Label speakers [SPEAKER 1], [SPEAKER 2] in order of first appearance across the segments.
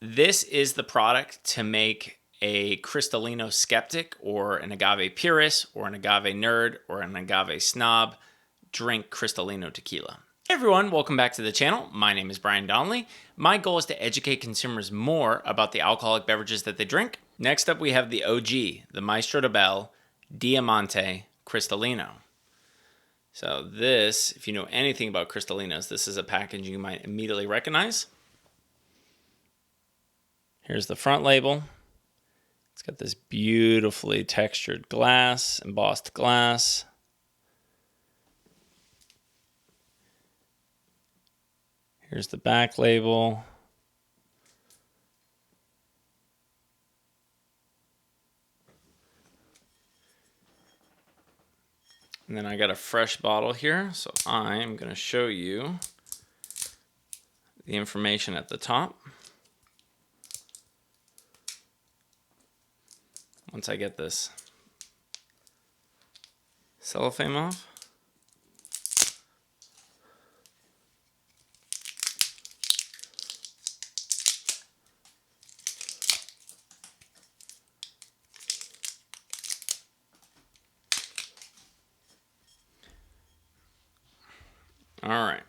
[SPEAKER 1] This is the product to make a Cristalino skeptic or an agave purist or an agave nerd or an agave snob drink Cristalino tequila. Hey everyone, welcome back to the channel. My name is Brian Donnelly. My goal is to educate consumers more about the alcoholic beverages that they drink. Next up, we have the OG, the Maestro Dobel Diamante Cristalino. So this, if you know anything about Cristalinos, this is a package you might immediately recognize. Here's the front label. It's got this beautifully textured glass, embossed glass. Here's the back label. And then I got a fresh bottle here, so I'm going to show you the information at the top. Once I get this cellophane off. All right.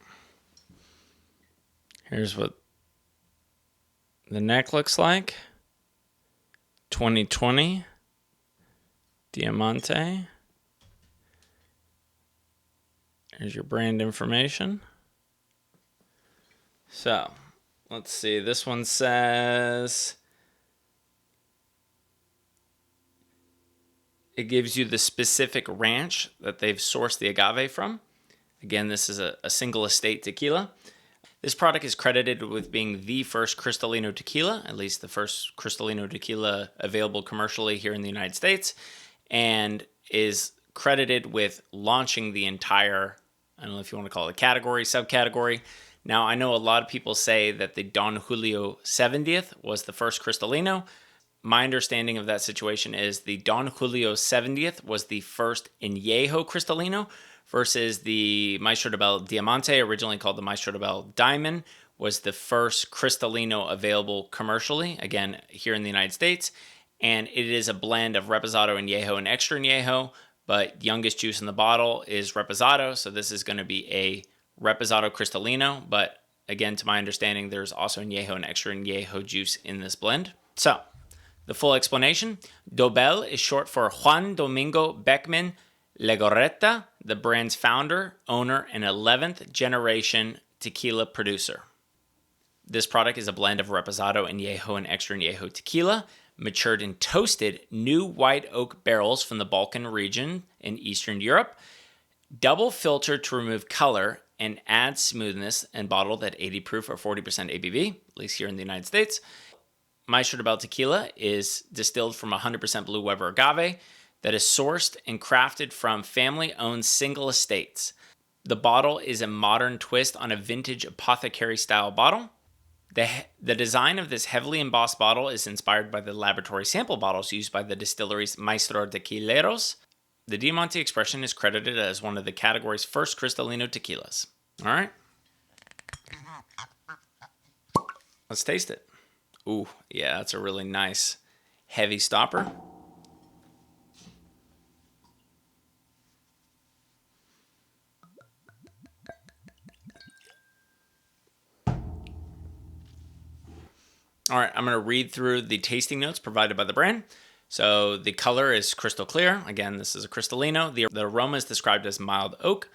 [SPEAKER 1] Here's what the neck looks like. 2020 Diamante. Here's your brand information. So, let's see. This one says it gives you the specific ranch that they've sourced the agave from. Again, this is a single estate tequila. This product is credited with being the first Cristalino tequila, at least the first Cristalino tequila available commercially here in the United States, and is credited with launching the entire, I don't know if you want to call it a category, subcategory. Now, I know a lot of people say that the Don Julio 70th was the first Cristalino. My understanding of that situation is the Don Julio 70th was the first Añejo Cristalino, versus the Maestro Dobel Diamante, originally called the Maestro Dobel Diamond, was the first Cristalino available commercially, again, here in the United States. And it is a blend of Reposado Añejo and Extra Añejo, but youngest juice in the bottle is Reposado, so this is going to be a Reposado Cristalino. But again, to my understanding, there's also Añejo and Extra Añejo juice in this blend. So, the full explanation. Dobel is short for Juan Domingo Beckman Legorreta, the brand's founder, owner, and 11th generation tequila producer. This product is a blend of Reposado, Añejo, and Extra Añejo tequila, matured in toasted new white oak barrels from the Balkan region in Eastern Europe, double filtered to remove color and add smoothness, and bottled at 80 proof or 40% ABV, at least here in the United States. Maestro Dobel tequila is distilled from 100% Blue Weber agave, that is sourced and crafted from family-owned single estates. The bottle is a modern twist on a vintage apothecary-style bottle. The design of this heavily embossed bottle is inspired by the laboratory sample bottles used by the distillery's Maestro Tequileros. The Diamante expression is credited as one of the category's first Cristalino tequilas. All right. Let's taste it. Ooh, yeah, that's a really nice heavy stopper. All right, I'm going to read through the tasting notes provided by the brand. So the color is crystal clear. Again, this is a Cristalino. The aroma is described as mild oak,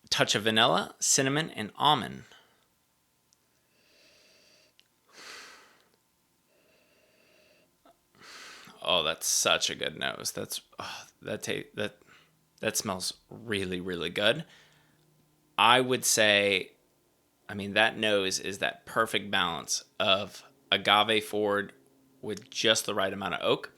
[SPEAKER 1] touch of vanilla, cinnamon, and almond. Oh, that's such a good nose. That smells really, really good. I would say, that nose is that perfect balance of agave forward with just the right amount of oak.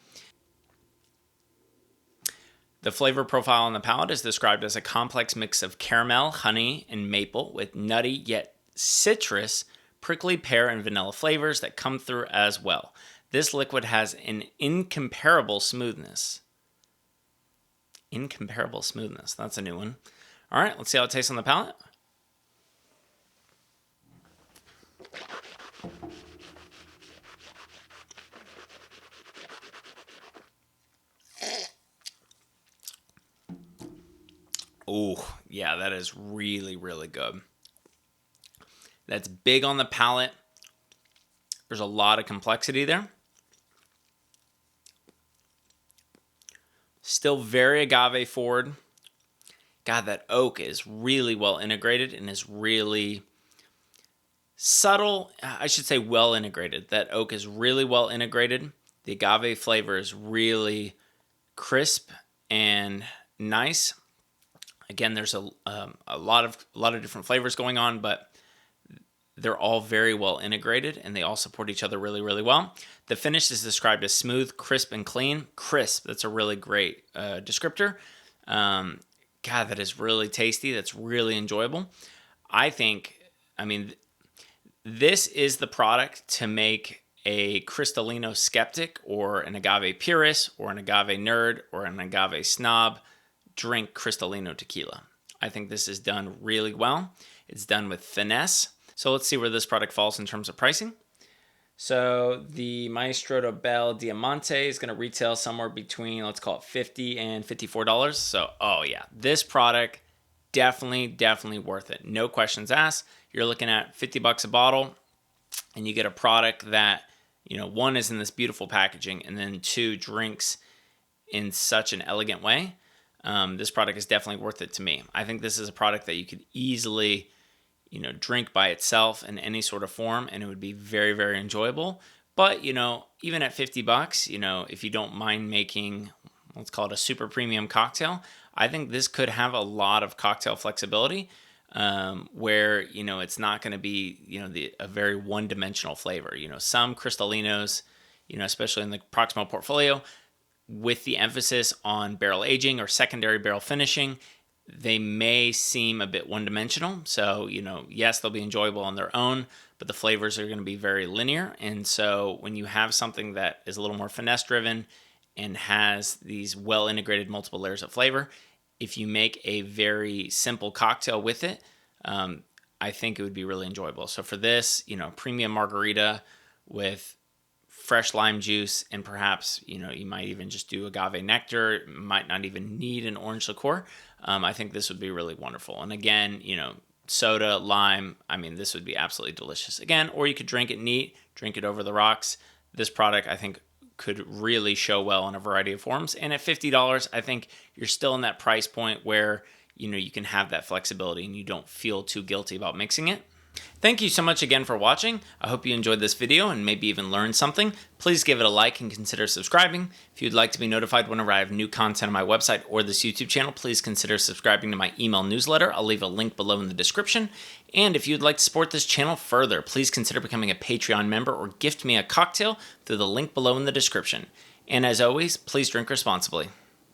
[SPEAKER 1] The flavor profile on the palate is described as a complex mix of caramel, honey, and maple with nutty yet citrus, prickly pear, and vanilla flavors that come through as well. This liquid has an incomparable smoothness. Incomparable smoothness. That's a new one. All right, let's see how it tastes on the palate. Ooh, yeah, that is really, really good. That's big on the palate. There's a lot of complexity there. Still very agave forward. God, that oak is really well integrated and is really subtle. I should say well integrated. That oak is really well integrated. The agave flavor is really crisp and nice. Again, there's a lot of different flavors going on, but they're all very well integrated and they all support each other really, really well. The finish is described as smooth, crisp, and clean. Crisp, that's a really great descriptor. God, that is really tasty. That's really enjoyable. This is the product to make a Cristalino skeptic or an agave purist or an agave nerd or an agave snob drink Cristalino tequila. I think this is done really well. It's done with finesse. So let's see where this product falls in terms of pricing. So the Maestro Dobel Diamante is going to retail somewhere between, let's call it $50 and $54. So, oh yeah, this product, definitely worth it. No questions asked. You're looking at $50 a bottle and you get a product that, one is in this beautiful packaging and then two drinks in such an elegant way. This product is definitely worth it to me. I think this is a product that you could easily drink by itself in any sort of form, and it would be very, very enjoyable. But, even at $50, if you don't mind making, let's call it a super premium cocktail, I think this could have a lot of cocktail flexibility, where, it's not going to be, a very one-dimensional flavor. Some Cristalinos, especially in the Proximo portfolio, with the emphasis on barrel aging or secondary barrel finishing, they may seem a bit one-dimensional. So, yes, they'll be enjoyable on their own, but the flavors are going to be very linear. And so when you have something that is a little more finesse-driven and has these well-integrated multiple layers of flavor, if you make a very simple cocktail with it, I think it would be really enjoyable. So for this, premium margarita with fresh lime juice, and perhaps, you might even just do agave nectar, might not even need an orange liqueur. I think this would be really wonderful. And again, soda, lime, this would be absolutely delicious. Again, or you could drink it neat, drink it over the rocks. This product, I think, could really show well in a variety of forms. And at $50, I think you're still in that price point where, you can have that flexibility and you don't feel too guilty about mixing it. Thank you so much again for watching. I hope you enjoyed this video and maybe even learned something. Please give it a like and consider subscribing. If you'd like to be notified whenever I have new content on my website or this YouTube channel, please consider subscribing to my email newsletter. I'll leave a link below in the description. And if you'd like to support this channel further, please consider becoming a Patreon member or gift me a cocktail through the link below in the description. And as always, please drink responsibly.